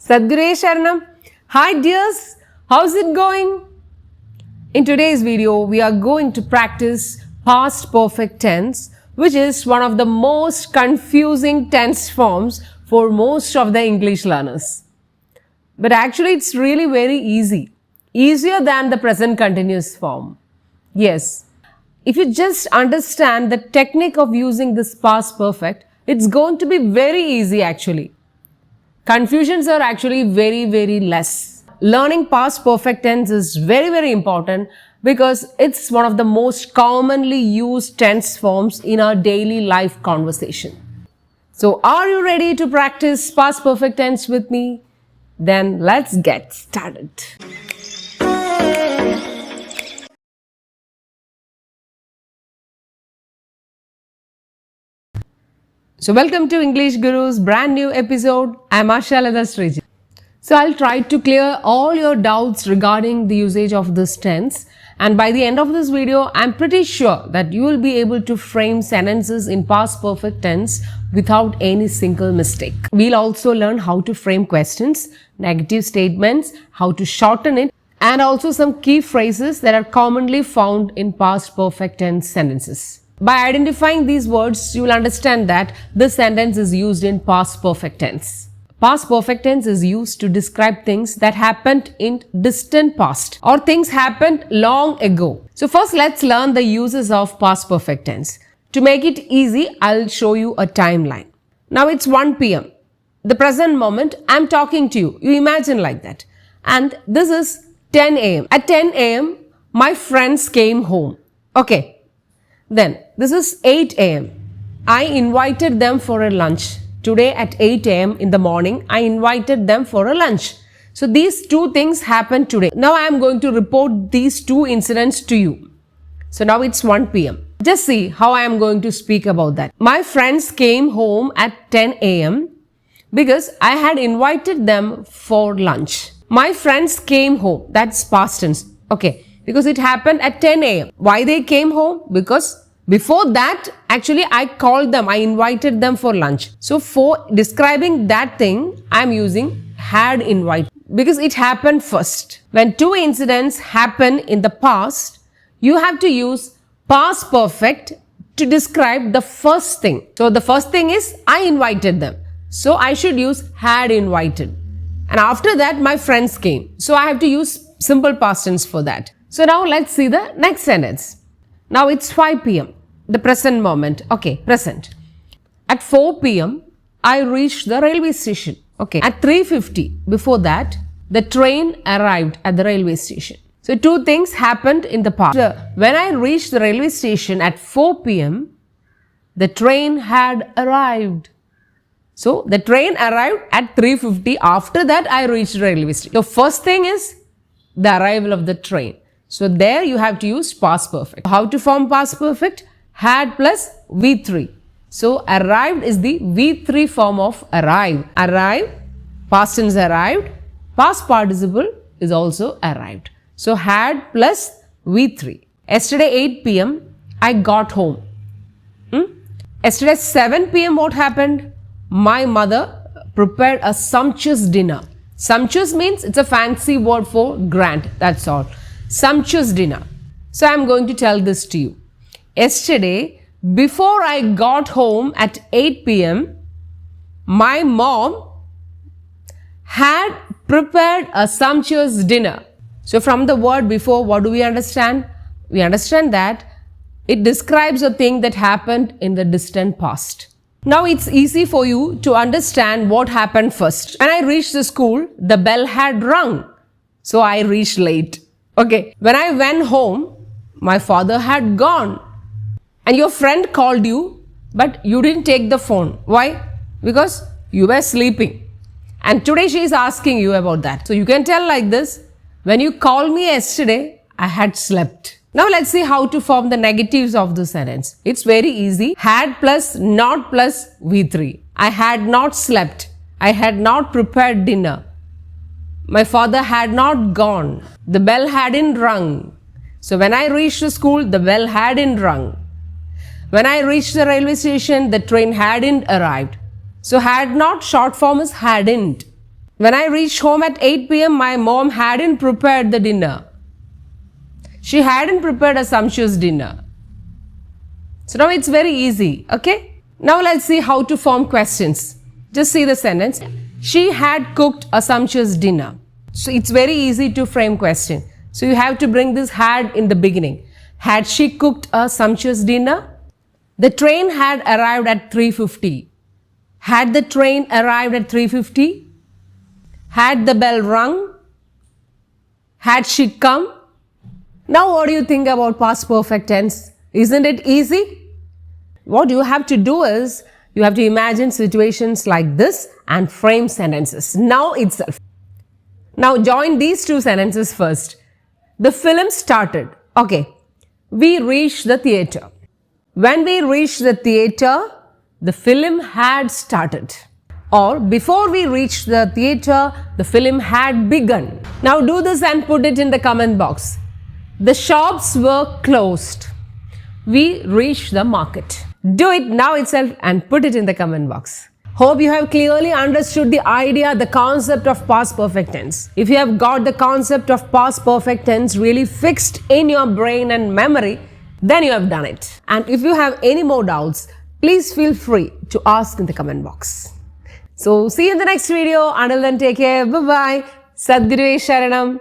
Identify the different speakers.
Speaker 1: Sadgure Sharanam. Hi dears, how's it going? In today's video, we are going to practice past perfect tense, which is one of the most confusing tense forms for most of the English learners. But actually, it's really very easy, easier than the present continuous form. Yes, if you just understand the technique of using this past perfect, it's going to be very easy actually. Confusions are actually very less. Learning past perfect tense is very important because it's one of the most commonly used tense forms in our daily life conversation. So are you ready to practice past perfect tense with me? Then let's get started. So welcome to English Guru's brand new episode. I'm Asha Sriji. So I'll try to clear all your doubts regarding the usage of this tense, and by the end of this video, I'm pretty sure that you will be able to frame sentences in past perfect tense without any single mistake. We'll also learn how to frame questions, negative statements, how to shorten it, and also some key phrases that are commonly found in past perfect tense sentences. By identifying these words, you will understand that this sentence is used in past perfect tense. Past perfect tense is used to describe things that happened in distant past or things happened long ago. So first let's learn the uses of past perfect tense. To make it easy, I'll show you a timeline. Now it's 1 p.m. The present moment, I'm talking to you. You imagine like that. And this is 10 a.m. At 10 a.m., my friends came home. Okay. Then, this is 8 a.m. I invited them for a lunch. Today at 8 a.m. in the morning, I invited them for a lunch. So, these two things happened today. Now, I am going to report these two incidents to you. So, now it's 1 p.m. Just see how I am going to speak about that. My friends came home at 10 a.m. because I had invited them for lunch. My friends came home. That's past tense. Okay. Because it happened at 10 a.m. Why they came home? Because before that, actually I called them, I invited them for lunch. So for describing that thing, I am using had invited because it happened first. When two incidents happen in the past, you have to use past perfect to describe the first thing. So the first thing is I invited them. So I should use had invited. And after that, my friends came. So I have to use simple past tense for that. So now let's see the next sentence. Now it's 5 p.m. The present moment. Okay, present. At 4 p.m. I reached the railway station. Okay. At 3:50, before that, the train arrived at the railway station. So two things happened in the past. When I reached the railway station at 4 p.m., the train had arrived. So the train arrived at 3:50. After that, I reached the railway station. So first thing is the arrival of the train. So there you have to use past perfect. How to form past perfect? Had plus V3. So arrived is the V3 form of arrive. Arrive, past tense arrived, past participle is also arrived. So had plus V3. Yesterday 8 p.m. I got home. Yesterday 7 p.m. what happened? My mother prepared a sumptuous dinner. Sumptuous means it's a fancy word for grand. That's all. Sumptuous dinner. So I am going to tell this to you. Yesterday, before I got home at 8 p.m., my mom had prepared a sumptuous dinner. So from the word before, what do we understand? We understand that it describes a thing that happened in the distant past. Now it's easy for you to understand what happened first. When I reached the school, the bell had rung. So I reached late. Okay, when I went home, my father had gone. And your friend called you, but you didn't take the phone. Why? Because you were sleeping. And today she is asking you about that. So you can tell like this, when you called me yesterday, I had slept. Now let's see how to form the negatives of the sentence. It's very easy. Had plus not plus V3. I had not slept. I had not prepared dinner. My father had not gone. The bell hadn't rung. So when I reached the school, the bell hadn't rung. When I reached the railway station, the train hadn't arrived. So had not, short form is hadn't. When I reached home at 8 p.m., my mom hadn't prepared the dinner. She hadn't prepared a sumptuous dinner. So now it's very easy, okay? Now let's see how to form questions. Just see the sentence. She had cooked a sumptuous dinner. So it's very easy to frame question. So you have to bring this had in the beginning. Had she cooked a sumptuous dinner? The train had arrived at 3:50. Had the train arrived at 3:50? Had the bell rung? Had she come? Now what do you think about past perfect tense? Isn't it easy? What you have to do is, you have to imagine situations like this and frame sentences now itself. Now join these two sentences first. The film started. Okay. We reached the theatre. When we reached the theatre, the film had started. Or before we reached the theatre, the film had begun. Now do this and put it in the comment box. The shops were closed. We reached the market. Do it now itself and put it in the comment box. Hope you have clearly understood the idea, the concept of past perfect tense. If you have got the concept of past perfect tense really fixed in your brain and memory, then you have done it. And if you have any more doubts, please feel free to ask in the comment box. So see you in the next video. Until then, take care. Bye-bye. Sadguru Sharanam.